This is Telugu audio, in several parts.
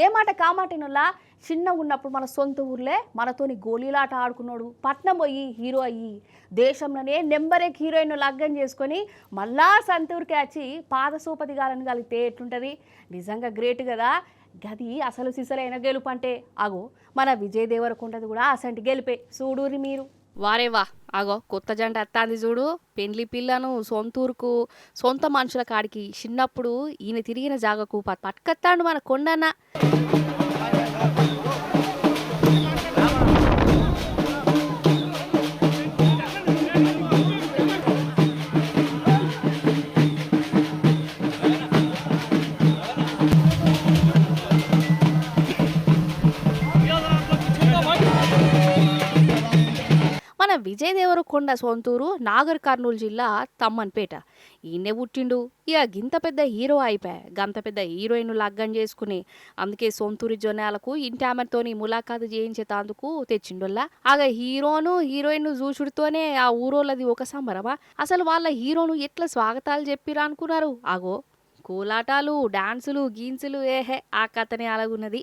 ఏ మాట కామాటినుల్లా చిన్నగా ఉన్నప్పుడు మన సొంత ఊర్లే మనతోని గోళీలాట ఆడుకున్నాడు, పట్నం పోయి హీరో అయ్యి దేశంలోనే నెంబర్ 1 హీరోయిన్ లగ్గం చేసుకొని మళ్ళా సొంత ఊరికి వచ్చి పాద సోపదిగాలని కలిగితే ఎట్లుంటుంది? నిజంగా గ్రేట్ కదా. గది అసలు సిసలైన గెలుపు అంటే అగో మన విజయ్ దేవరకొండది కూడా అసంటి గెలిపే. చూడూరి మీరు. వారేవా అగో కొత్త జంట అత్తాంది చూడు. పెండ్లి పిల్లను సొంతూరుకు సొంత మనుషుల కాడికి చిన్నప్పుడు ఈయన తిరిగిన జాగకు పట్టుకత్తాడు మన కొండన్న. మన విజయ్ దేవరకొండ సొంతూరు నాగర్ కర్నూలు జిల్లా తమ్మన్పేట. ఈయనే పుట్టిండు. ఇక గింత పెద్ద హీరో అయిపోయా, గంత పెద్ద హీరోయిన్ లగ్గం చేసుకుని అందుకే సొంతూరి జనాలకు ఇంటి ఆమెతోని ములాఖాతు చేయించేందుకు తెచ్చిండోల్లా. ఆగ హీరోను హీరోయిన్ చూచుడితోనే ఆ ఊరోళ్ళది ఒక సంబరమా? అసలు వాళ్ళ హీరోను ఎట్లా స్వాగతాలు చెప్పిరా అనుకున్నారు? ఆగో కోలాటాలు, డాన్సులు, గీన్సులు, ఏహే ఆ కథనే అలాగున్నది.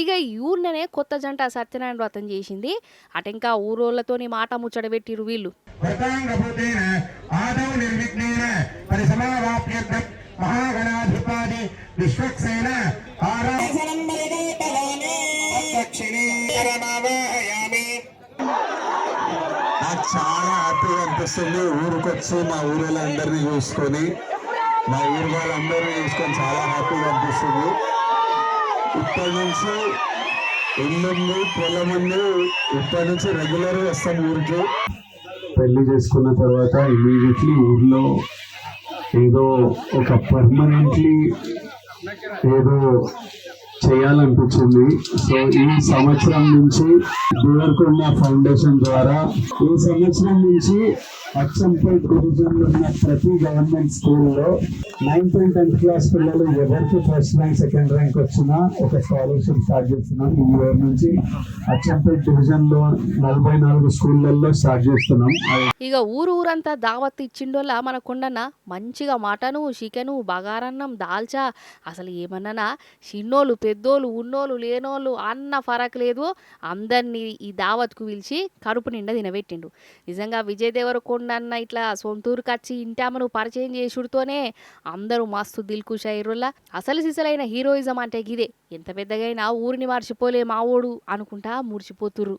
ఇక ఈ ఊర్లోనే కొత్త జంట సత్యనారాయణ వ్రతం చేసింది. అటెంకా ఊరోళ్ళతోని మాట ముచ్చట పెట్టిరు వీళ్ళు. నాకు చాలా హ్యాపీగా అనిపిస్తుంది. ఊరికొచ్చి మా ఊరోళ్ళందరినీ చూసుకొని, మా ఊరు వాళ్ళందరినీ చూసుకొని చాలా హ్యాపీగా అనిపిస్తుంది. ఇప్పటి నుంచి ఇల్లుంది, పొలం ఉంది, ఇప్పటి నుంచి రెగ్యులర్ వస్తాం ఊరికి. పెళ్లి చేసుకున్న తర్వాత ఇమీడియట్లీ ఊర్లో ఏదో ఒక పర్మనెంట్లీ ఏదో చేయాలనిపించింది. సో ఈ సంవత్సరం నుంచి దేవరకొండ ఫౌండేషన్ ద్వారా ఈ సంవత్సరం నుంచి అచ్చంపేట్ డివిజన్లో ఉన్న ప్రతి గవర్నమెంట్ స్కూల్లో 9th and 10th క్లాస్ పిల్లలు ఎవరికి ఫస్ట్ ర్యాంక్ సెకండ్ ర్యాంక్ వచ్చినా ఒక స్కాలర్షిప్ స్టార్ట్ చేస్తున్నాం. ఈ ఇయర్ నుంచి అచ్చంపేట్ డివిజన్లో 44 స్కూళ్ళల్లో స్టార్ట్ చేస్తున్నాం. ఇక ఊరంతా దావత్ ఇచ్చిండోలా మన కొండన్న. మంచిగా మటను, చికెను, బగారన్నం, దాల్చా, అసలు ఏమన్నానా చిన్నోళ్ళు పెద్దోళ్ళు ఉన్నోళ్ళు లేనోళ్ళు అన్న ఫరక్ లేదు. అందరినీ ఈ దావత్కు పిలిచి కడుపు నిండా తినబెట్టిండు. నిజంగా విజయ్ దేవరకొండ అన్న ఇట్లా సొంతూరుకి వచ్చి ఇంటామను పరిచయం చేసుడితోనే అందరూ మస్తు దిల్కుష్ అయ్యిర్రులా. అసలు సిసలైన హీరోయిజం అంటే గిదే. ఎంత పెద్దగైనా ఊరిని మర్చిపోలే మావోడు అనుకుంటా మురిసిపోతుర్రు.